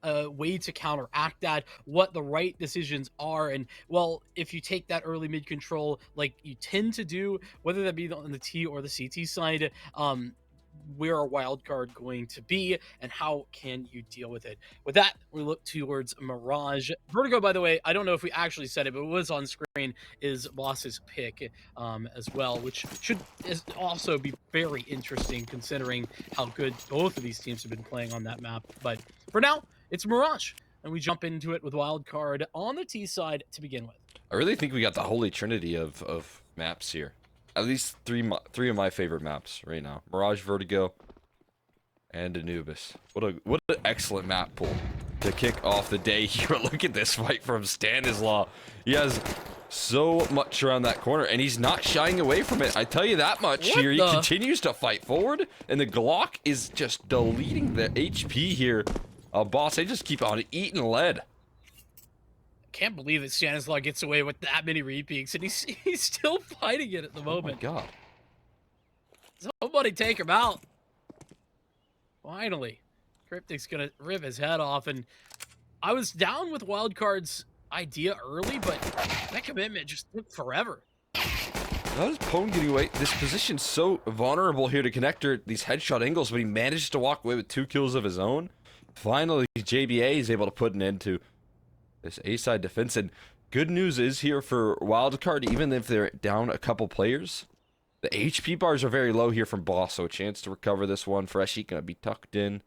a way to counteract that, what the right decisions are. And well, if you take that early mid control like you tend to do, whether that be on the T or the CT side, where are Wildcard going to be and how can you deal with it? With that, we look towards Mirage. Vertigo, by the way, I don't know if we actually said it, but it was on screen, is Boss's pick as well, which should also be very interesting considering how good both of these teams have been playing on that map. But for now, it's Mirage, and we jump into it with Wildcard on the T side to begin with. I really think we got the holy trinity of maps here. At least three of my favorite maps right now. Mirage, Vertigo, and Anubis. What an excellent map pool to kick off the day here. Look at this fight from Stanislaw. He has so much around that corner, and he's not shying away from it. I tell you that much here. He continues to fight forward, and the Glock is just deleting the HP here. Boss, they just keep on eating lead. Can't believe that Stanislaw gets away with that many repeats, and he's still fighting it at the moment. Oh my god. Somebody take him out. Finally. Cryptic's gonna rip his head off, and I was down with Wildcard's idea early, but that commitment just took forever. How is Pone getting away? This position's so vulnerable here to Connector, these headshot angles, but he manages to walk away with 2 kills of his own. Finally, JBA is able to put an end to this A-side defense, and good news is here for Wildcard, even if they're down a couple players, the HP bars are very low here from Boss, so a chance to recover this one. Freshie gonna be tucked in.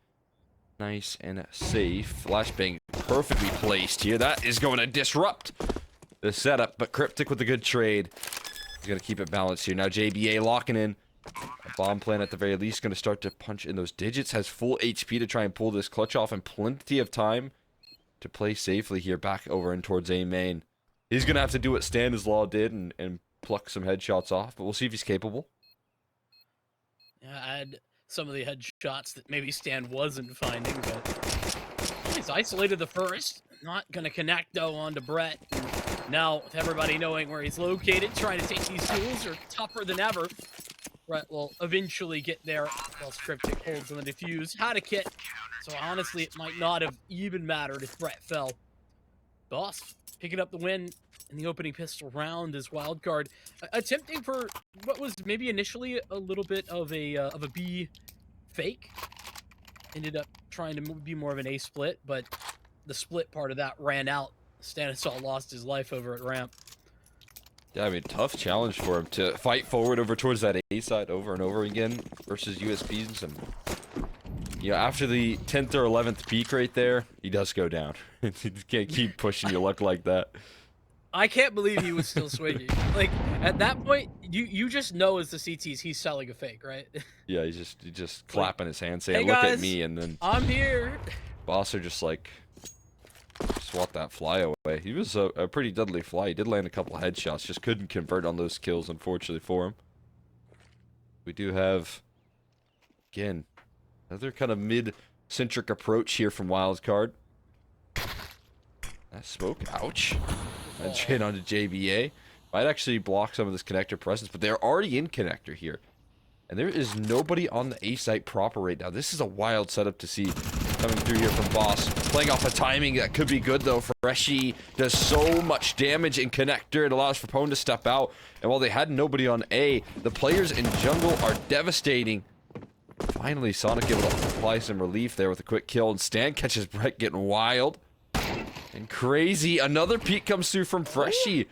Nice and safe. Flashbang perfectly placed here. That is going to disrupt the setup, but Cryptic with a good trade. He's gonna keep it balanced here. Now JBA locking in. A bomb plan at the very least, gonna start to punch in those digits. Has full HP to try and pull this clutch off, and plenty of time to play safely here back over and towards A main. He's gonna have to do what Stanislaw did and pluck some headshots off, but we'll see if he's capable. Yeah, add some of the headshots that maybe Stan wasn't finding, but he's isolated the first. Not gonna connect though onto Brett. And now with everybody knowing where he's located, trying to take these tools are tougher than ever. Brett will eventually get there while Cryptic holds on the defuse. Had a kit, so honestly it might not have even mattered if Brett fell. Boss picking up the win in the opening pistol round as Wildcard, attempting for what was maybe initially a little bit of a B fake. Ended up trying to be more of an A split, but the split part of that ran out. Stanislaw lost his life over at ramp. Yeah, I mean, tough challenge for him to fight forward over towards that A side over and over again versus USPs. And, you know, after the 10th or 11th peak right there, he does go down. You can't keep pushing your luck like that. I can't believe he was still swinging. Like, at that point, you just know as the CTs he's selling a fake, right? Yeah, he's just clapping his hands saying, hey look guys, at me, and then I'm here. Boss are just like, swat that fly away. He was a pretty deadly fly. He did land a couple of headshots, just couldn't convert on those kills, unfortunately for him. We do have, again, another kind of mid-centric approach here from Wildcard. That smoke, ouch. And straight onto JBA. Might actually block some of this connector presence, but they're already in connector here. And there is nobody on the A site proper right now. This is a wild setup to see coming through here from Boss. Playing off a timing that could be good though. Freshie does so much damage in connector. It allows for Pone to step out. And while they had nobody on A, the players in jungle are devastating. Finally, Sonic able to apply some relief there with a quick kill. And Stan catches Brett getting wild. And crazy. Another peek comes through from Freshie.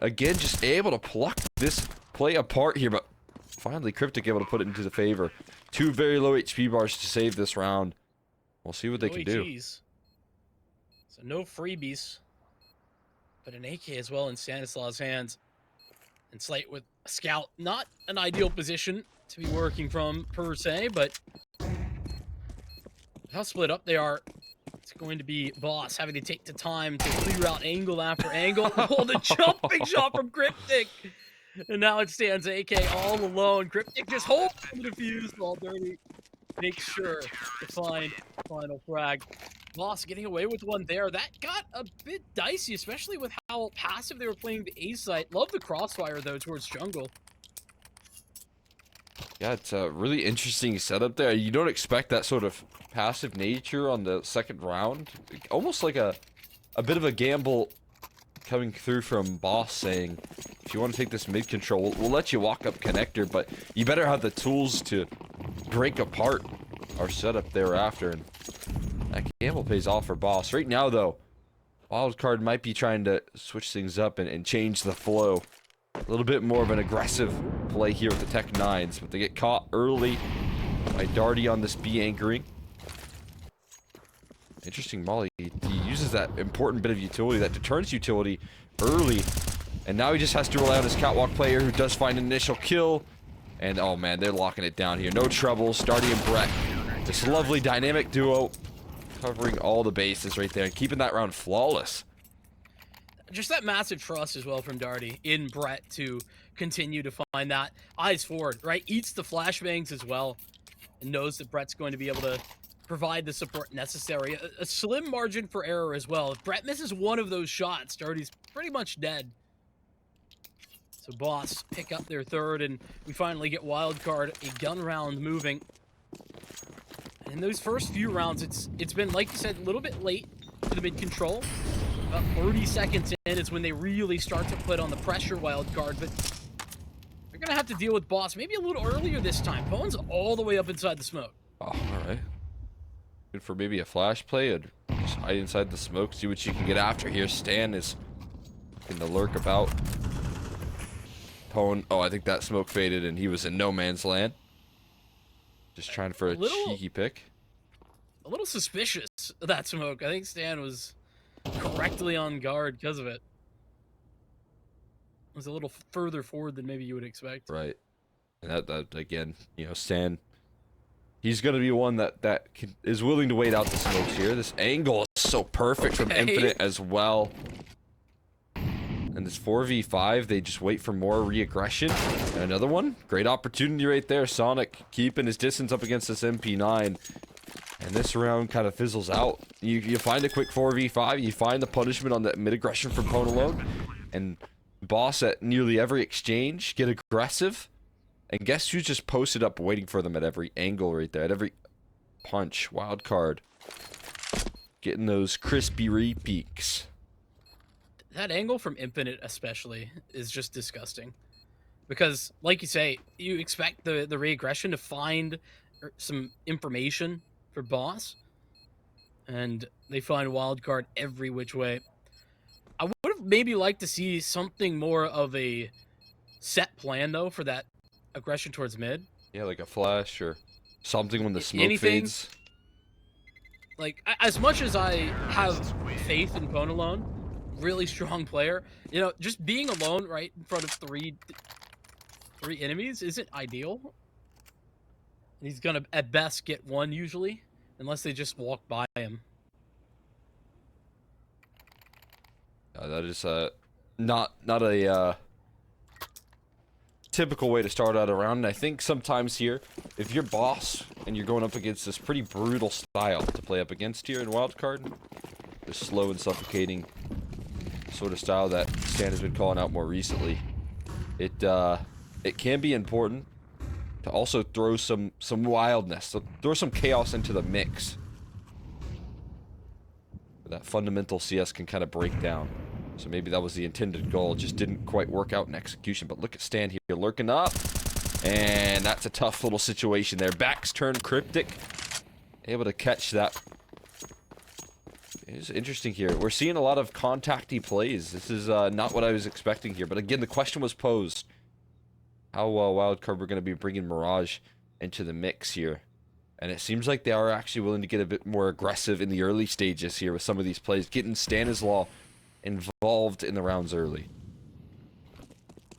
Again, just able to pluck this play apart here, but finally Cryptic able to put it into the favor. 2 very low HP bars to save this round. We'll see what they can do. So no freebies, but an AK as well in Stanislaw's hands. And Slate with a scout, not an ideal position to be working from per se, but how split up they are. It's going to be Boss having to take the time to clear out angle after angle. Oh, the jumping shot from Cryptic. And now it stands AK all alone. Cryptic just holds the defuse while Dirty makes sure to find final frag. Boss getting away with one there. That got a bit dicey, especially with how passive they were playing the A site. Love the crossfire, though, towards jungle. Yeah, it's a really interesting setup there. You don't expect that sort of passive nature on the second round. Almost like a bit of a gamble coming through from Boss saying, if you want to take this mid control, we'll let you walk up connector, but you better have the tools to break apart our setup thereafter. And that gamble pays off for Boss. Right now, though, Wildcard might be trying to switch things up and change the flow. A little bit more of an aggressive play here with the Tech 9s, but they get caught early by Darty on this B anchoring. Interesting molly. He uses that important bit of utility, that deterrence utility, early. And now he just has to rely on his catwalk player, who does find an initial kill. And oh man, they're locking it down here. No troubles. Darty and Brett. This lovely dynamic duo covering all the bases right there and keeping that round flawless. Just that massive trust as well from Darty in Brett to continue to find that. Eyes forward, right? Eats the flashbangs as well and knows that Brett's going to be able to provide the support necessary. A slim margin for error as well. If Brett misses one of those shots, Darty's pretty much dead. So Boss pick up their third, and we finally get Wildcard, a gun round moving. And in those first few rounds, it's been, like you said, a little bit late to the mid-control. About 30 seconds in is when they really start to put on the pressure, Wildcard, but they're going to have to deal with Boss maybe a little earlier this time. Pone's all the way up inside the smoke. Oh, all right. Good for maybe a flash play and just hide inside the smoke, see what you can get after here. Stan is looking to lurk about. Pone, oh, I think that smoke faded and he was in no man's land. Just trying for a cheeky pick. A little suspicious of that smoke. I think Stan was correctly on guard because of it. It was a little further forward than maybe you would expect. Right. And that again, you know, Stan, he's going to be one that is willing to wait out the smokes here. This angle is so perfect from Infinite as well. And this 4v5, they just wait for more re-aggression. And another one. Great opportunity right there. Sonic keeping his distance up against this MP9. And this round kind of fizzles out. You find a quick 4v5. You find the punishment on that mid-aggression from Pone alone. And Boss at nearly every exchange get aggressive. And guess who's just posted up waiting for them at every angle right there. At every punch. Wildcard. Getting those crispy re-peaks. That angle from Infinite especially is just disgusting. Because, like you say, you expect the re-aggression to find some information for Boss. And they find Wildcard every which way. I would have maybe liked to see something more of a set plan, though, for that aggression towards mid. Yeah, like a flash or something when the smoke fades. Like, as much as I have faith in Pone alone, really strong player, you know, just being alone right in front of three enemies isn't ideal. He's gonna at best get one usually, unless they just walk by him. That is not a typical way to start out a round. And I think sometimes here, if you're Boss and you're going up against this pretty brutal style to play up against here in Wildcard, the slow and suffocating sort of style that Stan has been calling out more recently, it can be important to also throw some wildness, so throw some chaos into the mix. That fundamental CS can kind of break down. So maybe that was the intended goal, just didn't quite work out in execution. But look at Stan here lurking up, and that's a tough little situation there. Backs turned cryptic, able to catch that. It's interesting here. We're seeing a lot of contacty plays. This is not what I was expecting here. But again, the question was posed. How Wildcard we're going to be bringing Mirage into the mix here. And it seems like they are actually willing to get a bit more aggressive in the early stages here with some of these plays. Getting Stanislaw involved in the rounds early.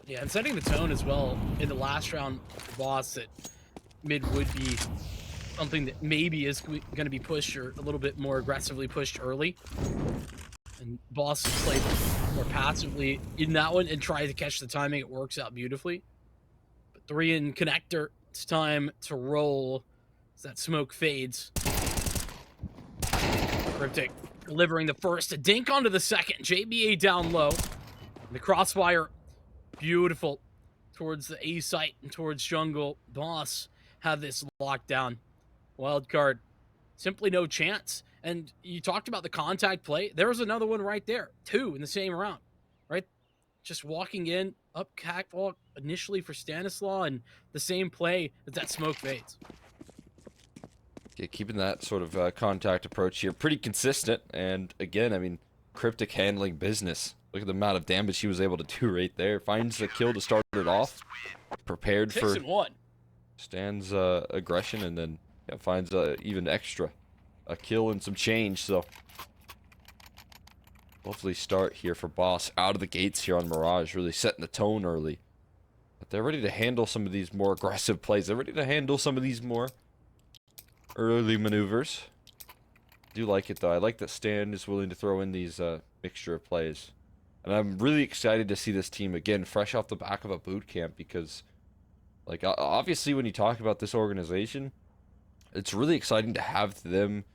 Yeah, and setting the tone as well in the last round, Boss, that mid would be something that maybe is going to be pushed or a little bit more aggressively pushed early. And Boss played more passively in that one and tried to catch the timing. It works out beautifully. But 3 in connector, it's time to roll as that smoke fades. Cryptic delivering the first, a dink onto the second. JBA down low. And the crossfire, beautiful. towards the A site and towards jungle. Boss have this locked down. Wildcard, simply no chance. And you talked about the contact play. There was another one right there. 2 in the same round, right? Just walking in, up catwalk initially for Stanislaw, and the same play as that smoke fades. Yeah, keeping that sort of contact approach here. Pretty consistent. And again, I mean, Cryptic handling business. Look at the amount of damage he was able to do right there. Finds the kill to start it off. Prepared for 6-1. Stan's aggression, and then finds even extra. A kill and some change, so lovely start here for Boss out of the gates here on Mirage, really setting the tone early. But they're ready to handle some of these more aggressive plays. They're ready to handle some of these more early maneuvers. Do like it though. I like that Stan is willing to throw in these mixture of plays. And I'm really excited to see this team again fresh off the back of a boot camp, because like obviously when you talk about this organization, it's really exciting to have them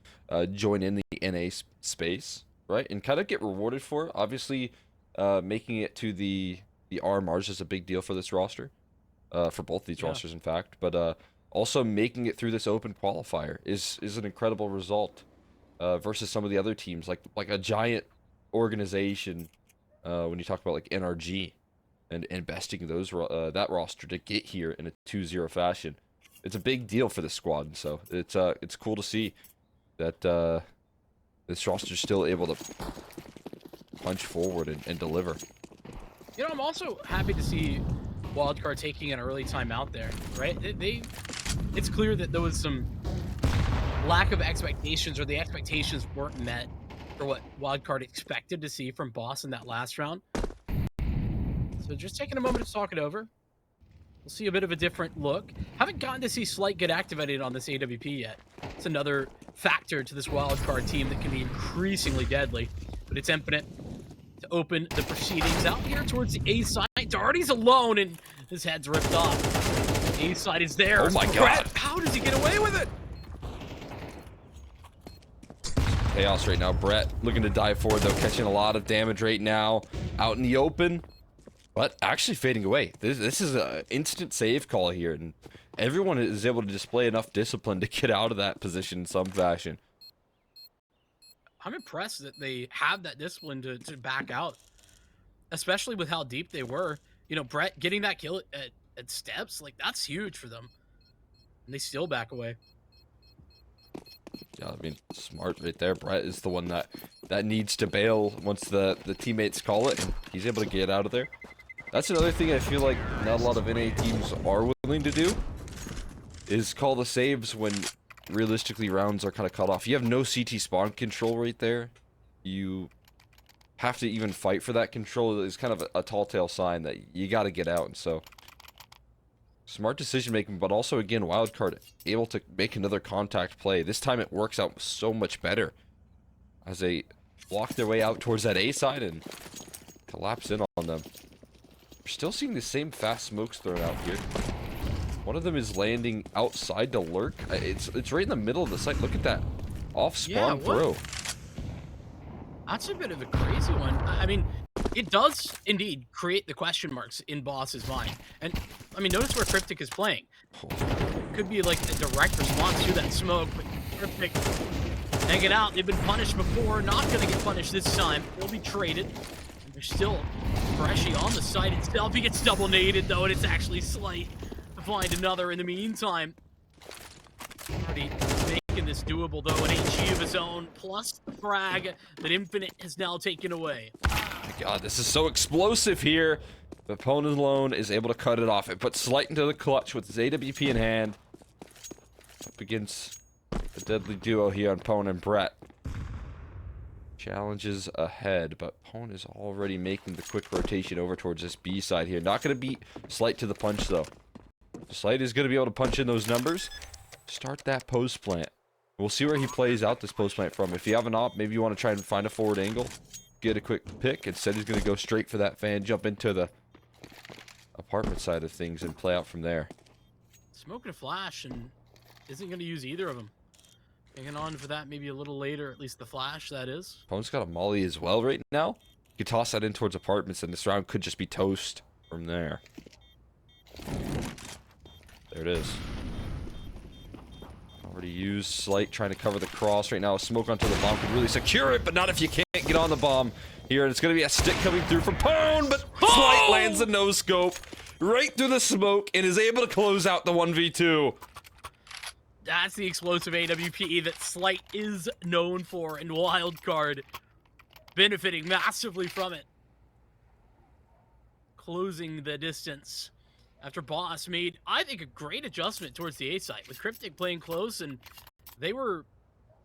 join in the NA space, right? And kind of get rewarded for it. Obviously, making it to the RMRs is a big deal for this roster. For both these rosters, in fact. But also making it through this open qualifier is an incredible result versus some of the other teams. Like a giant organization when you talk about like NRG and besting those that roster to get here in a 2-0 fashion. It's a big deal for the squad, and so it's cool to see that this roster is still able to punch forward and deliver. You know, I'm also happy to see Wildcard taking an early timeout there, right? It's clear that there was some lack of expectations, or the expectations weren't met for what Wildcard expected to see from Boss in that last round. So just taking a moment to talk it over. We'll see a bit of a different look. Haven't gotten to see Slight get activated on this AWP yet. It's another factor to this Wildcard team that can be increasingly deadly, but it's Infinite to open the proceedings out here towards the A side. Darty's alone and his head's ripped off. A side is there. Oh my god. How does he get away with it? Chaos right now. Brett looking to dive forward though, catching a lot of damage right now. Out in the open. But actually fading away. This is an instant save call here, and everyone is able to display enough discipline to get out of that position in some fashion. I'm impressed that they have that discipline to back out, especially with how deep they were. You know, Brett getting that kill at steps, like that's huge for them, and they still back away. Yeah, I mean, smart right there. Brett is the one that needs to bail once the teammates call it, and he's able to get out of there. That's another thing I feel like not a lot of NA teams are willing to do, is call the saves when realistically rounds are kind of cut off. You have no CT spawn control right there. You have to even fight for that control. It's kind of a tall tale sign that you got to get out. And so, smart decision making, but also again, Wildcard able to make another contact play. This time it works out so much better as they walk their way out towards that A side and collapse in on them. We're still seeing the same fast smokes thrown out here. One of them is landing outside to lurk. It's right in the middle of the site. Look at that off spawn throw. That's a bit of a crazy one. I mean, it does indeed create the question marks in Boss's mind. And I mean, notice where Cryptic is playing. Could be like a direct response to that smoke, but Cryptic hanging out. They've been punished before, not going to get punished this time. They'll be traded. And they're still Freshy on the site itself. He gets double naded though, and it's actually Slight to find another in the meantime. Already making this doable though, an HE of his own, plus the frag that Infinite has now taken away. Oh my god, this is so explosive here. The opponent alone is able to cut it off. It puts Slight into the clutch with his AWP in hand. Up against the deadly duo here on Pone and Brett. Challenges ahead, but Pone is already making the quick rotation over towards this B side here. Not going to beat Slight to the punch though. Slight is going to be able to punch in those numbers. Start that post plant. We'll see where he plays out this post plant from. If you have an op, maybe you want to try and find a forward angle. Get a quick pick. Instead, he's going to go straight for that fan, jump into the apartment side of things, and play out from there. Smoking a flash and isn't going to use either of them. Hanging on for that maybe a little later, at least the flash, that is. Pone's got a molly as well right now. You could toss that in towards apartments, and this round could just be toast from there. There it is. Already used. Slight trying to cover the cross right now. Smoke onto the bomb could really secure it, but not if you can't get on the bomb here. And it's going to be a stick coming through from Pone, but Slight lands a no-scope right through the smoke and is able to close out the 1v2. That's the explosive AWP that Slight is known for, and Wildcard benefiting massively from it. Closing the distance after Boss made, I think, a great adjustment towards the A site with Cryptic playing close, and they were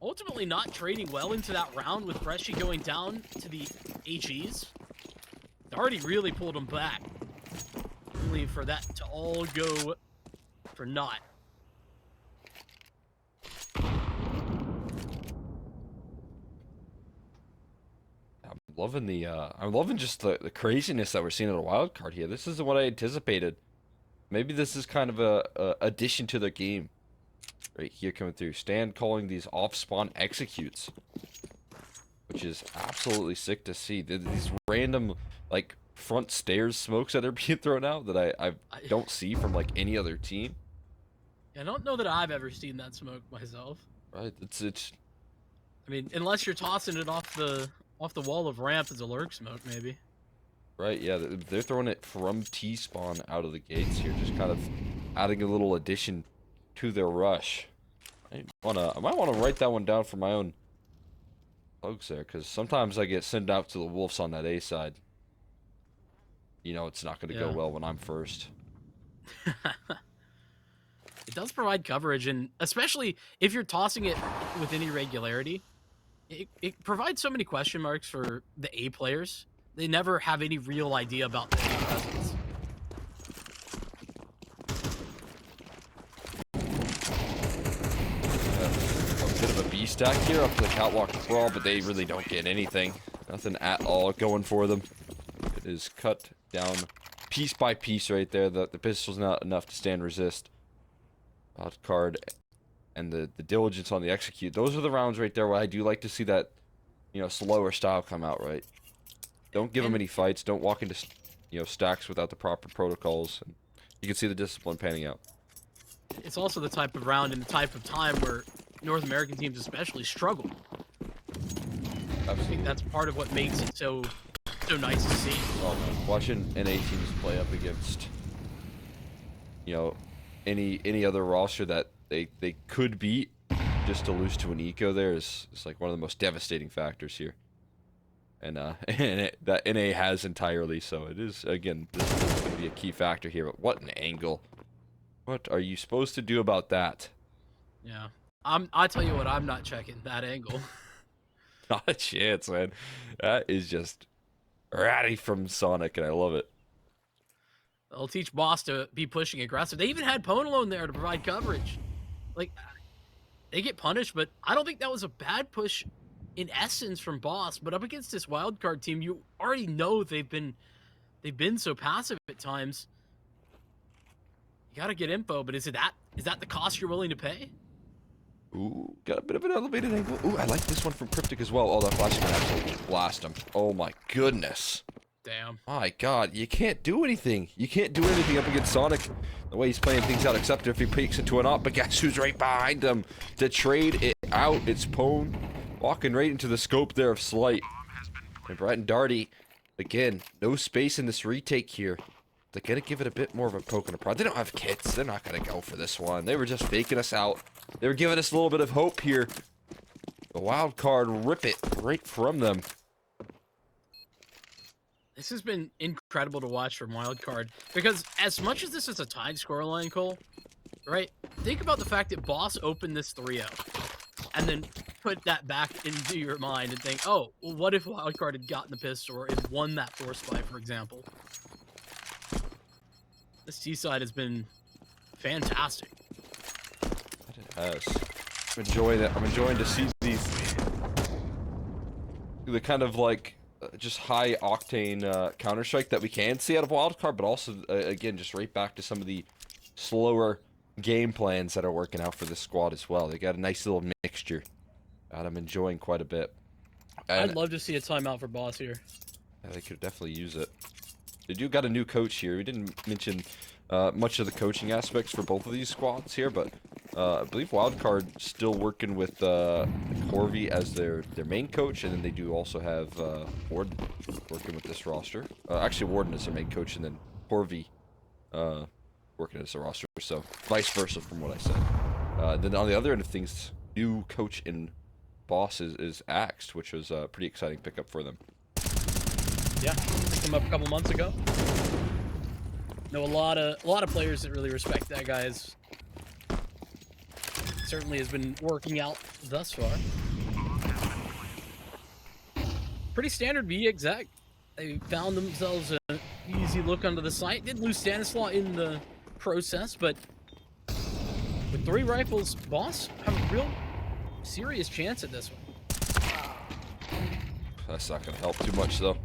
ultimately not trading well into that round with Freshy going down to the HEs. Darty really pulled him back, only for that to all go for naught. I'm loving just the craziness that we're seeing in a wild card here. This isn't what I anticipated. Maybe this is kind of a addition to the game. Right here coming through. Stan calling these off-spawn executes, which is absolutely sick to see. These random, like, front stairs smokes that are being thrown out that I don't see from, like, any other team. I don't know that I've ever seen that smoke myself. Right, it's I mean, unless you're tossing it off the wall of ramp as a lurk smoke, maybe. right, yeah, they're throwing it from T-spawn out of the gates here, just kind of adding a little addition to their rush. I might want to write that one down for my own folks there, because sometimes I get sent out to the wolves on that A side. You know, it's not going to go well when I'm first. It does provide coverage, and especially if you're tossing it with any regularity, it provides so many question marks for the A players. They never have any real idea about the A presence. A bit of a B stack here up to the catwalk brawl, but they really don't get anything. Nothing at all going for them. It is cut down piece by piece right there. The pistol's not enough to stand resist. Wildcard and the diligence on the execute. Those are the rounds right there where I do like to see that, you know, slower style come out, right? Don't give them any fights. Don't walk into, you know, stacks without the proper protocols. And you can see the discipline panning out. It's also the type of round and the type of time where North American teams especially struggle. I think that's part of what makes it so nice to see. Oh man, watching NA teams play up against, you know, any other roster that they could beat, just to lose to an eco there is like one of the most devastating factors here. And that NA has entirely, so it is, again, this is going to be a key factor here. But what an angle. What are you supposed to do about that? Yeah. I tell you what, I'm not checking that angle. Not a chance, man. That is just ratty from Sonic, and I love it. They'll teach Boss to be pushing aggressive. They even had Pone alone there to provide coverage. Like, they get punished, but I don't think that was a bad push in essence from Boss. But up against this wildcard team, you already know they've been so passive at times. You gotta get info, but is that the cost you're willing to pay? Ooh, got a bit of an elevated angle. Ooh, I like this one from Cryptic as well. Oh, that flash can absolutely blast him. Oh my goodness. Damn. My god, you can't do anything. You can't do anything up against Sonic. The way he's playing things out, except if he peeks into an op, but guess who's right behind him to trade it out? It's Pone walking right into the scope there of Slight. And Brett and Darty, again, no space in this retake here. They're gonna give it a bit more of a poke and a prod. They don't have kits. They're not gonna go for this one. They were just faking us out. They were giving us a little bit of hope here. The wild card rip it right from them. This has been incredible to watch from Wildcard, because as much as this is a tied scoreline, Cole, right? Think about the fact that Boss opened this 3-0, and then put that back into your mind and think, oh, well, what if Wildcard had gotten the pistol or had won that force fight, for example? This T side has been fantastic. It has. I'm enjoying it. I'm enjoying to see the kind of like just high octane Counter-Strike that we can see out of Wildcard, but also again just right back to some of the slower game plans that are working out for this squad as well. They got a nice little mixture that I'm enjoying quite a bit. And I'd love to see a timeout for Boss here. yeah, they could definitely use it. They do got a new coach here. We didn't mention much of the coaching aspects for both of these squads here, but I believe Wildcard still working with Corvy as their main coach, and then they do also have Warden working with this roster. Actually, Warden is their main coach, and then Corvy working as a roster, so vice versa from what I said. Then on the other end of things, new coach in Boss is Axed, which was a pretty exciting pickup for them. Yeah, picked him up a couple months ago. Know a lot of players that really respect that guy. Certainly has been working out thus far. Pretty standard V exec. They found themselves an easy look onto the site. Did lose Stanislaw in the process, but with 3 rifles, Boss have a real serious chance at this one. That's not going to help too much, though.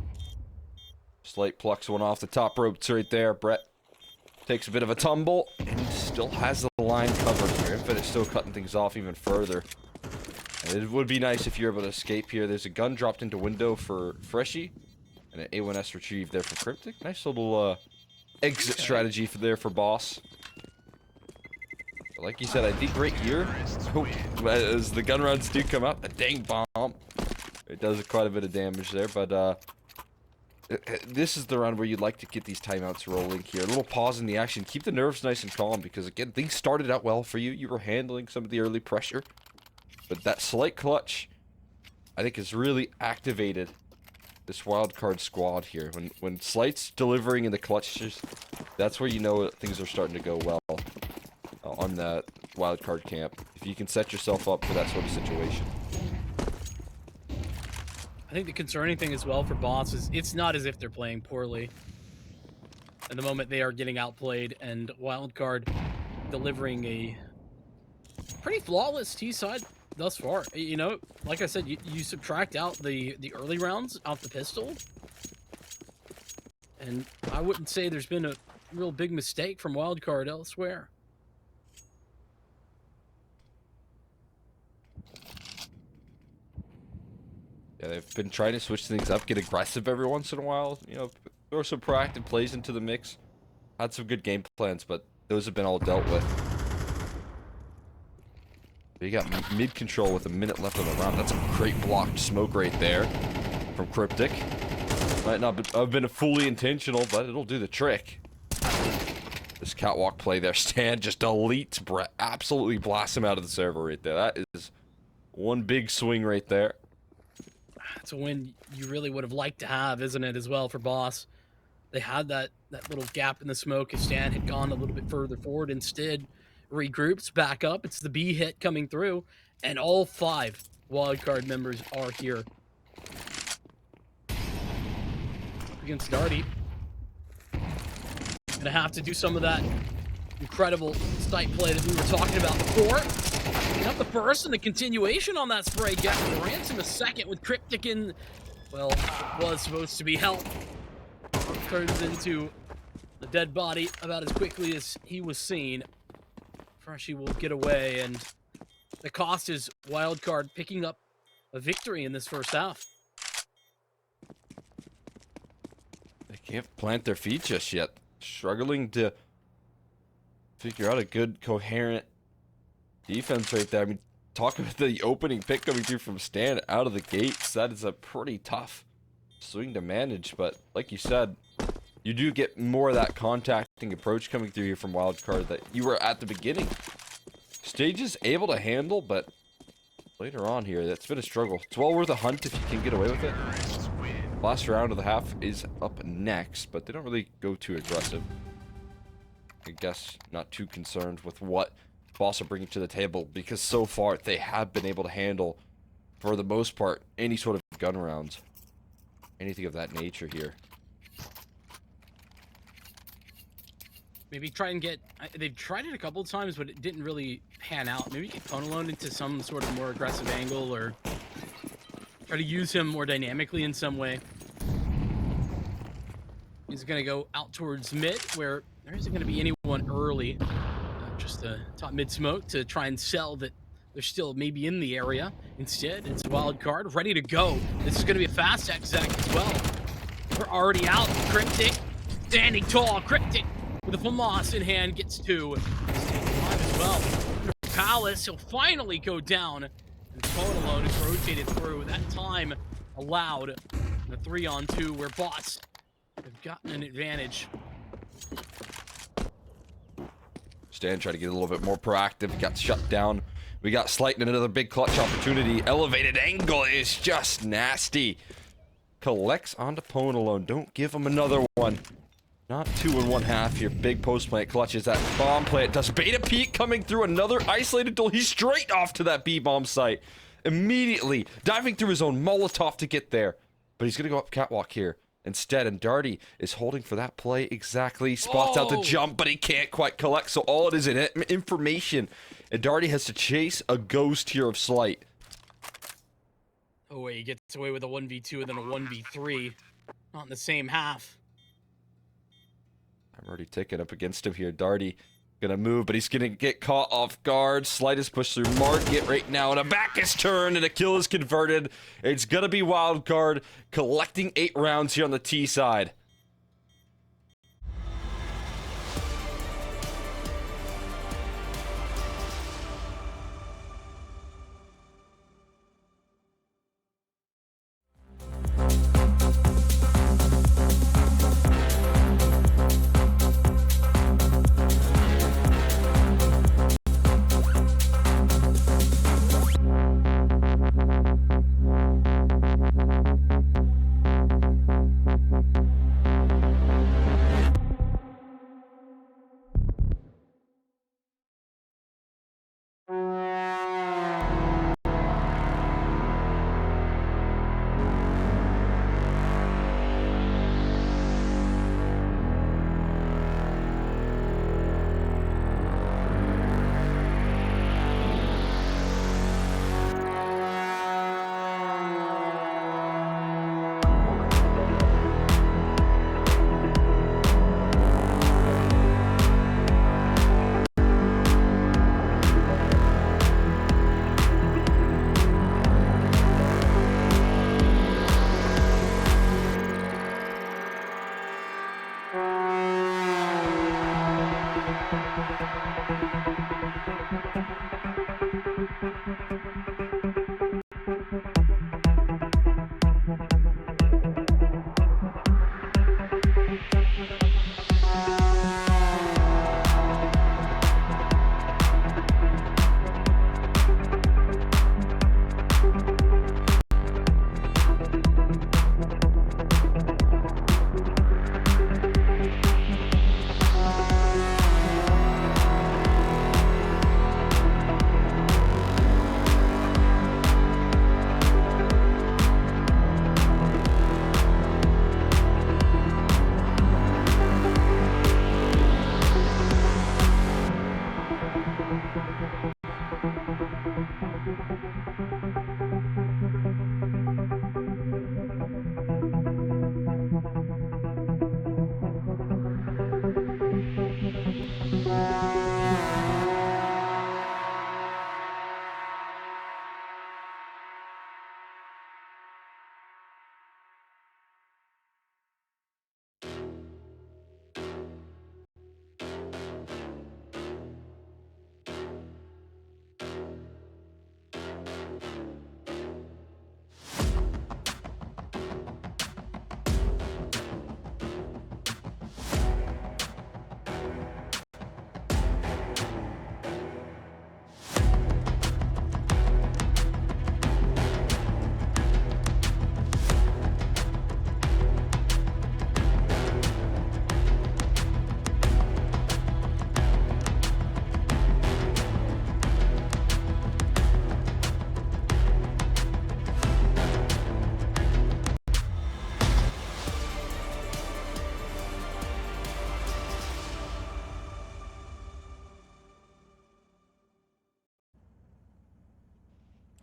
Slight plucks one off the top ropes right there. Brett takes a bit of a tumble and still has the line covered here. Infinite still cutting things off even further. And it would be nice if you're able to escape here. There's a gun dropped into window for Freshy and an A1S retrieved there for Cryptic. Nice little exit strategy for Boss. But like you said, I think right here, as the gun rounds do come out, a dang bomb. It does quite a bit of damage there, but this is the round where you'd like to get these timeouts rolling here. A little pause in the action. Keep the nerves nice and calm because, again, things started out well for you. You were handling some of the early pressure. But that slight clutch, I think, has really activated this wildcard squad here. When Slight's delivering in the clutches, that's where you know things are starting to go well on that wildcard camp. If you can set yourself up for that sort of situation. I think the concerning thing as well for Boss is it's not as if they're playing poorly. At the moment, they are getting outplayed, and Wildcard delivering a pretty flawless T-side thus far. You know, like I said, you subtract out the early rounds off the pistol, and I wouldn't say there's been a real big mistake from Wildcard elsewhere. Yeah, they've been trying to switch things up, get aggressive every once in a while. You know, throw some proactive plays into the mix. Had some good game plans, but those have been all dealt with. You got mid control with a minute left on the round. That's a great blocked smoke right there from Cryptic. Might not have been fully intentional, but it'll do the trick. This catwalk play there, Stan just deletes Brett. Absolutely blasts him out of the server right there. That is one big swing right there. It's a win you really would have liked to have, isn't it, as well, for Boss? They had that little gap in the smoke if Stan had gone a little bit further forward. Instead, regroups back up. It's the B hit coming through, and all 5 wildcard members are here. Against Darty. Gonna have to do some of that incredible sight play that we were talking about before. Got the first and the continuation on that spray. Getting the ransom a second with Cryptic in, well, it was supposed to be help. Turns into a dead body about as quickly as he was seen. Freshy will get away, and the cost is Wildcard picking up a victory in this first half. They can't plant their feet just yet. Struggling to figure out a good, coherent defense right there. I mean, talk about the opening pick coming through from Stan out of the gates. That is a pretty tough swing to manage, but like you said, you do get more of that contacting approach coming through here from Wildcard that you were at the beginning. Stage is able to handle, but later on here, that's been a struggle. It's well worth a hunt if you can get away with it. Last round of the half is up next, but they don't really go too aggressive. I guess not too concerned with what Boss are bringing to the table, because so far they have been able to handle, for the most part, any sort of gun rounds. Anything of that nature here. Maybe try and get... They've tried it a couple of times, but it didn't really pan out. Maybe get Ponalone into some sort of more aggressive angle, or try to use him more dynamically in some way. He's going to go out towards mid, where there isn't going to be anyone early. Just a top mid smoke to try and sell that they're still maybe in the area. Instead, it's Wildcard ready to go. This is going to be a fast exec as well. We're already out. Cryptic standing tall. Cryptic with the FAMAS in hand, gets 2. Stays alive as well. Palace, he'll finally go down. And Tonalone is rotated through. That time allowed the 3-on-2 where Boss have gotten an advantage. Stan tried to get a little bit more proactive. Got shut down. We got Slight in another big clutch opportunity. Elevated angle is just nasty. Collects onto Ponalone. Don't give him another one. Not 2 1/2 here. Big post plant clutches that bomb plant. Does Beta Pete coming through another isolated duel. He's straight off to that B-bomb site. Immediately diving through his own Molotov to get there. But he's going to go up catwalk here instead. And Darty is holding for that play exactly. Spots out the jump, but he can't quite collect. So all it is information. And Darty has to chase a ghost here of Slight. Oh, wait, he gets away with a 1v2 and then a 1v3. Not in the same half. I'm already ticking up against him here. Darty gonna move, but he's gonna get caught off guard. Slight is pushed through Market right now, and a back is turned, and a kill is converted. It's gonna be Wildcard collecting 8 rounds here on the T side.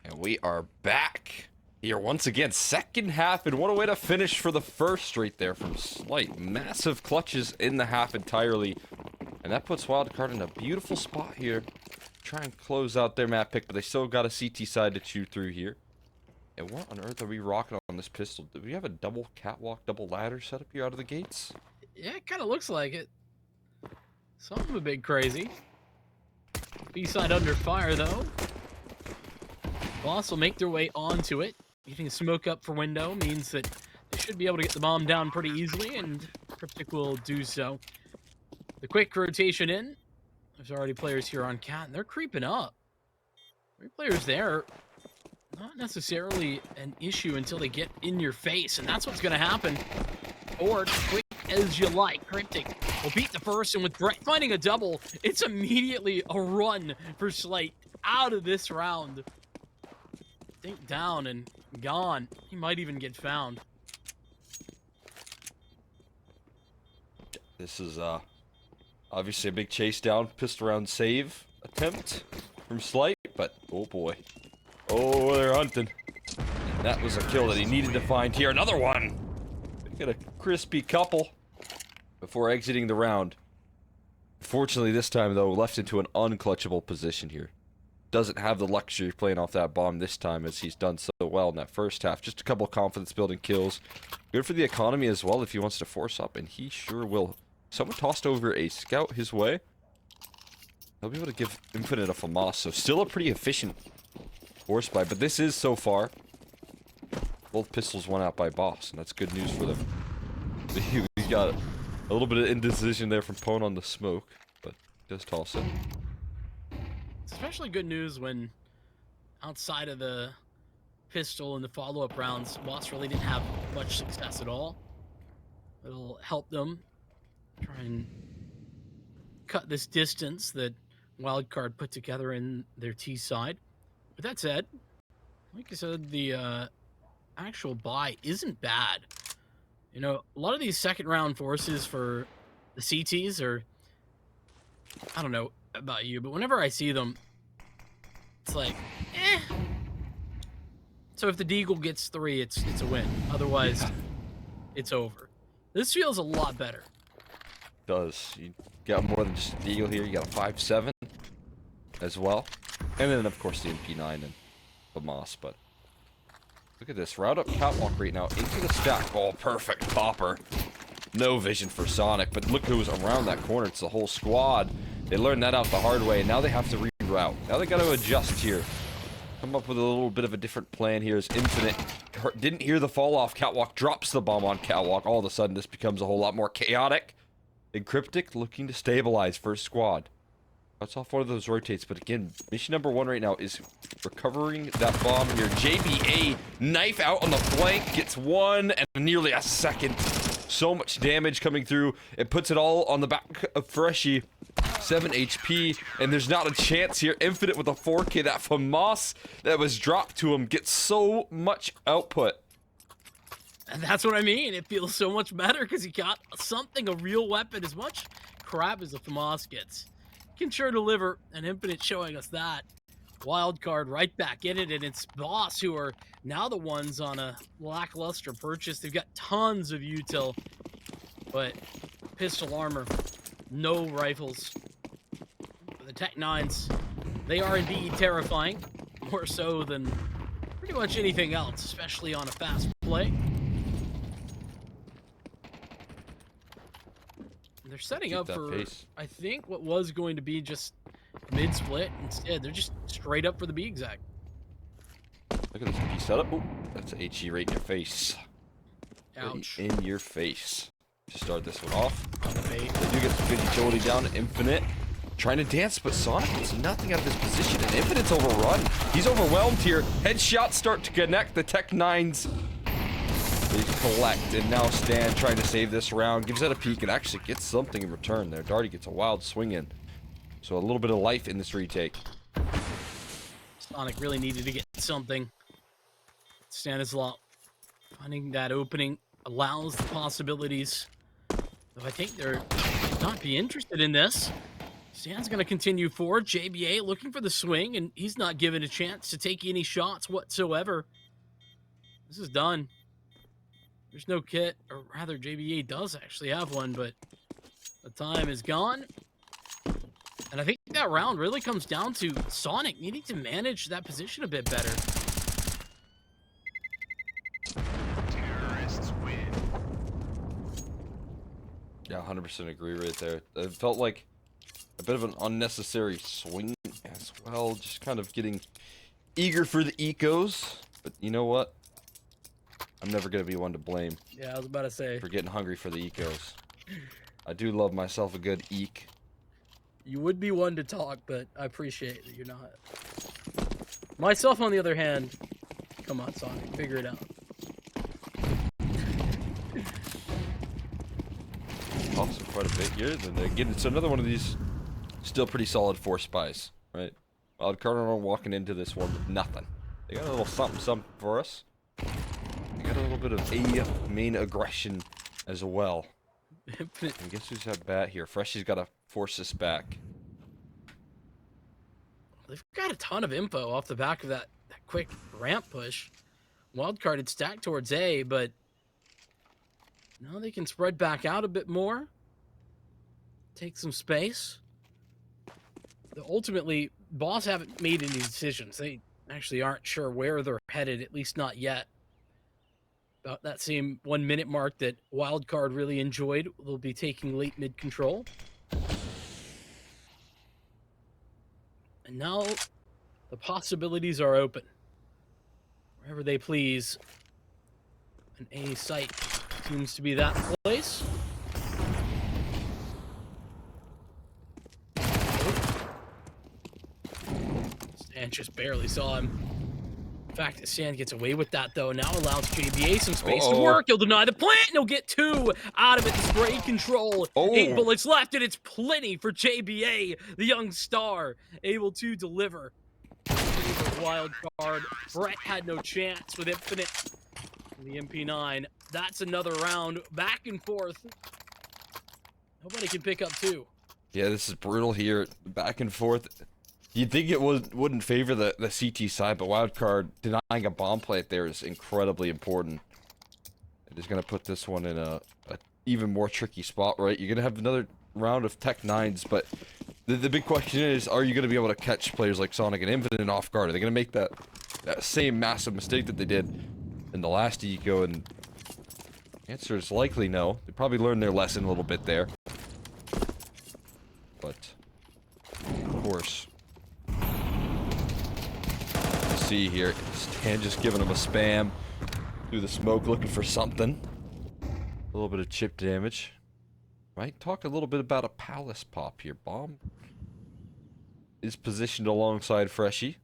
And we are back here once again, second half, and what a way to finish for the first right there from Slight. Massive clutches in the half entirely, and that puts Wildcard in a beautiful spot here. Try and close out their map pick, but they still got a CT side to chew through here. And what on earth are we rocking on this pistol? Do we have a double catwalk, double ladder set up here out of the gates? Yeah, it kind of looks like it. Something a bit crazy. B-side under fire, though. Boss will make their way onto it. Getting smoke up for window means that they should be able to get the bomb down pretty easily, and Cryptic will do so. The quick rotation in. There's already players here on Cat, and they're creeping up. 3 players there. Not necessarily an issue until they get in your face, and that's what's going to happen. Or quick as you like. Cryptic will beat the first, and with Brett finding a double, it's immediately a run for Slight out of this round. Think down and gone. He might even get found. This is obviously a big chase down, pistol round save attempt from Slight, but oh boy. Oh, they're hunting. And that was a kill that he needed to find here. Another one! Get a crispy couple before exiting the round. Fortunately, this time, though, left into an unclutchable position here. Doesn't have the luxury of playing off that bomb this time, as he's done so well in that first half. Just a couple confidence-building kills. Good for the economy as well if he wants to force up, and he sure will. Someone tossed over a scout his way. He'll be able to give Infinite a FAMAS, so still a pretty efficient force buy, but this is so far. Both pistols won out by Boss, and that's good news for them. We got a little bit of indecision there from Pone on the smoke, but does toss it. It's especially good news when outside of the pistol and the follow-up rounds, Boss really didn't have much success at all. It'll help them try and cut this distance that Wildcard put together in their T side. With that said, like I said, the actual buy isn't bad. You know, a lot of these second round forces for the CTs are, I don't know about you, but whenever I see them, it's like, eh. So if the Deagle gets 3, it's a win. Otherwise, it's over. This feels a lot better. Does. You got more than just a Deagle here. You got a 5.7 as well. And then, of course, the MP9 and the Moss, but look at this. Round up catwalk right now into the stack. Oh, perfect popper. No vision for Sonic, but look who's around that corner. It's the whole squad. They learned that out the hard way, and now they have to reroute. Now they got to adjust here. Come up with a little bit of a different plan here as Infinite didn't hear the fall off. Catwalk drops the bomb on Catwalk. All of a sudden, this becomes a whole lot more chaotic. And Cryptic looking to stabilize first squad. That's off one of those rotates, but again, mission number 1 right now is recovering that bomb here. JBA knife out on the flank, gets 1 and nearly a second. So much damage coming through. It puts it all on the back of Freshy. 7 HP, and there's not a chance here. Infinite with a 4K. That FAMAS that was dropped to him gets so much output. And that's what I mean. It feels so much better because he got something, a real weapon, as much crap as the FAMAS gets. Can sure deliver, and Infinite showing us that. Wildcard right back in it, and it's Boss who are now the ones on a lackluster purchase. They've got tons of util, but pistol armor, no rifles. The Tech 9s, they are indeed terrifying, more so than pretty much anything else, especially on a fast play. They're setting up for, pace. I think, what was going to be just mid-split. Instead, they're just straight up for the B exec. Look at this B setup. Oh, that's an HE right in your face. Ouch. Right in your face. To start this one off. They do get some good utility down. Infinite trying to dance, but Sonic gets nothing out of his position, and Infinite's overrun. He's overwhelmed here. Headshots start to connect. The Tech 9s. They collect, and now Stan trying to save this round. Gives it a peek and actually gets something in return there. Darty gets a wild swing in. So a little bit of life in this retake. Sonic really needed to get something. Stanislaw finding that opening allows the possibilities. Though I think they're not be interested in this. Stan's going to continue forward. JBA looking for the swing, and he's not given a chance to take any shots whatsoever. This is done. There's no kit, or rather JBA does actually have one, but the time is gone. And I think that round really comes down to Sonic needing to manage that position a bit better. Terrorists win. Yeah, 100% agree right there. It felt like A bit of an unnecessary swing as well. Just kind of getting eager for the ecos. But you know what? I'm never going to be one to blame. Yeah, I was about to say. For getting hungry for the ecos. I do love myself a good eek. You would be one to talk, but I appreciate that you're not. Myself, on the other hand, come on, Sonic, figure it out. Also quite a bit here. Then again, it's another one of these still pretty solid 4 spies, right? Wildcard are walking into this one with nothing. They got a little something for us. They got a little bit of a main aggression as well. And guess who's at bat here? Freshy's got to force this back. They've got a ton of info off the back of that quick ramp push. Wildcard had stacked towards A, but now they can spread back out a bit more. Take some space. Ultimately, Boss haven't made any decisions. They actually aren't sure where they're headed, at least not yet. About that same 1 minute mark that Wildcard really enjoyed, they'll be taking late mid control. And now the possibilities are open. Wherever they please. An A site seems to be that place. Stan just barely saw him. The fact that Stan gets away with that, though, now allows JBA some space to work. He'll deny the plant, and he'll get 2 out of it. Spray control. 8 bullets left, and it's plenty for JBA, the young star, able to deliver. Wild card. Brett had no chance with Infinite. The MP9. That's another round. Back and forth. Nobody can pick up 2. Yeah, this is brutal here. Back and forth. You'd think it wouldn't favor the CT side, but Wildcard denying a bomb plant there is incredibly important. It is going to put this one in a even more tricky spot, right? You're going to have another round of Tech 9s, but the big question is, are you going to be able to catch players like Sonic and Infinite off guard? Are they going to make that same massive mistake that they did in the last eco? And the answer is likely no. They probably learned their lesson a little bit there. But, of course, see here, Stan just giving him a spam through the smoke, looking for something. A little bit of chip damage. Right? Talk a little bit about a palace pop here. Bomb is positioned alongside Freshy.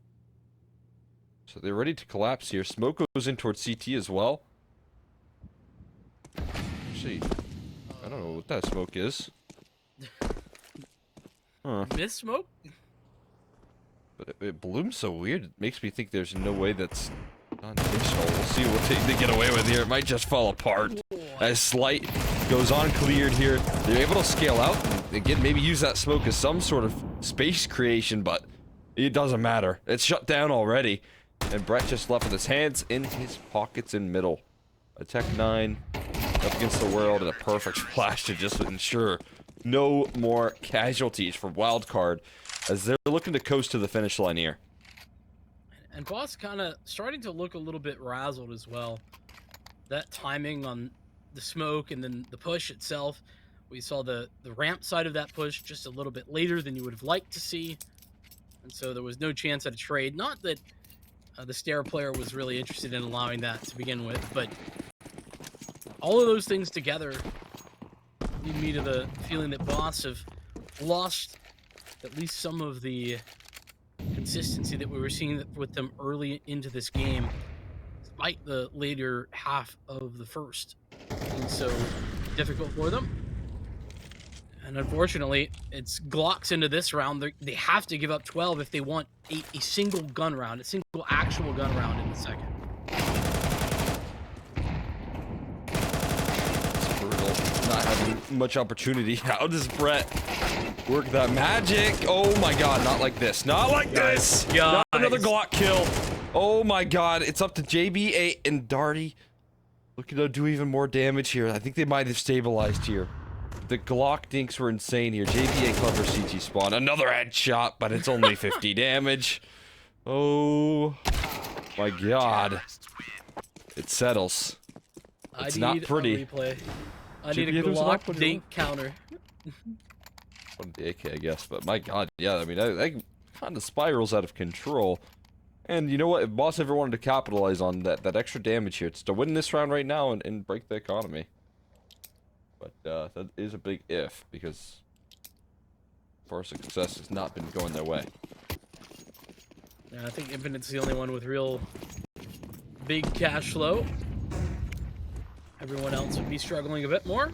So they're ready to collapse here. Smoke goes in towards CT as well. Actually, I don't know what that smoke is. Huh. Miss smoke? But it blooms so weird. It makes me think there's no way that's non-intentional. We'll see what they get away with here. It might just fall apart. As Slight goes uncleared here. They're able to scale out and again maybe use that smoke as some sort of space creation, but it doesn't matter. It's shut down already. And Brett just left with his hands in his pockets in middle. A Tech 9 up against the world and a perfect flash to just ensure no more casualties for Wildcard as they're looking to coast to the finish line here. And Boss kind of starting to look a little bit razzled as well. That timing on the smoke and then the push itself. We saw the ramp side of that push just a little bit later than you would have liked to see. And so there was no chance at a trade. Not that the Stair player was really interested in allowing that to begin with, but all of those things together lead me to the feeling that Boss have lost at least some of the consistency that we were seeing with them early into this game, despite the later half of the first. And so difficult for them. And unfortunately, it's Glocks into this round. They have to give up 12 if they want a single gun round, a single actual gun round in the second. It's brutal. Not having much opportunity. How does Brett work that magic? Oh my god, not like this. Not like this! Not another Glock kill. Oh my god, it's up to JB8 and Darty. Looking to do even more damage here. I think they might have stabilized here. The Glock dinks were insane here. JB8 clever CT spawn. Another headshot, but it's only 50 damage. Oh my god. It settles. It's not pretty. I need a Glock dink counter. One the AK, I guess. But my god, yeah, I mean, that kind of spirals out of control. And you know what? If Boss ever wanted to capitalize on that extra damage here, it's to win this round right now and break the economy. But that is a big if, because far success has not been going their way. Yeah, I think Infinite's the only one with real big cash flow. Everyone else would be struggling a bit more.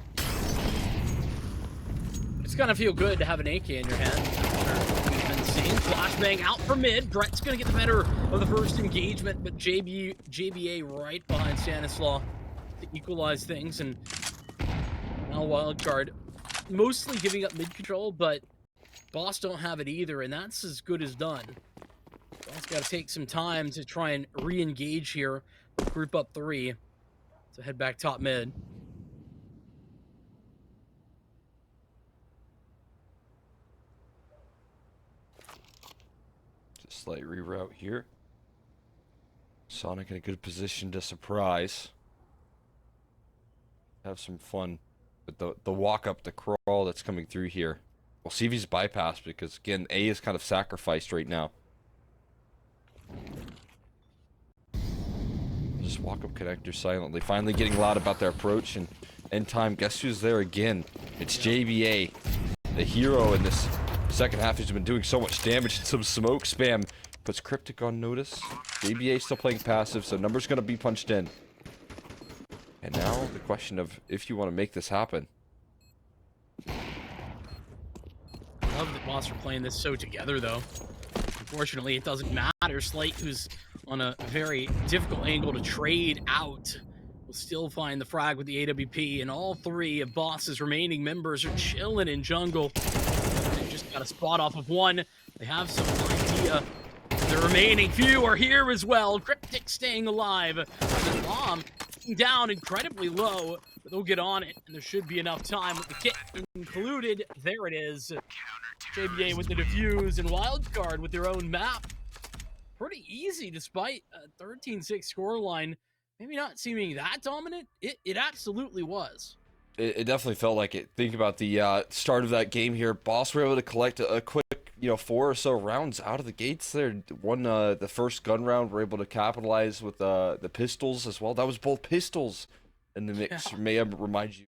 It's gonna feel good to have an AK in your hand after we've been seeing. Flashbang out for mid. Brett's gonna get the better of the first engagement, but JBA right behind Stanislaw to equalize things, and now Wildcard mostly giving up mid control, but Boss don't have it either, and that's as good as done. Boss got to take some time to try and re-engage here. Group up 3 to head back top mid. Just slight reroute here. Sonic in a good position to surprise. Have some fun with the walk up, the crawl that's coming through here. We'll see if he's bypassed, because again, A is kind of sacrificed right now. Just walk up connector silently, finally getting loud about their approach, and in time, guess who's there again? It's JBA, the hero in this second half. He's been doing so much damage, and some smoke spam puts Cryptic on notice. JBA still playing passive, so numbers gonna be punched in. And now the question of if you want to make this happen. I love that Boss are playing this so together, though. Unfortunately, it doesn't matter. Slate, who's on a very difficult angle to trade out, will still find the frag with the AWP, and all 3 of Boss's remaining members are chilling in jungle. They just got a spot off of one. They have some idea. The remaining few are here as well. Cryptic staying alive. The bomb down incredibly low, but they'll get on it, and there should be enough time with the kit included. There it is. JBA with the defuse, and Wildcard with their own map. Pretty easy despite a 13-6 scoreline. Maybe not seeming that dominant. It absolutely was. It definitely felt like it. Think about the start of that game here. Boss were able to collect a quick, 4 or so rounds out of the gates there. Won the first gun round. Were able to capitalize with the pistols as well. That was both pistols in the mix. Yeah. May I remind you.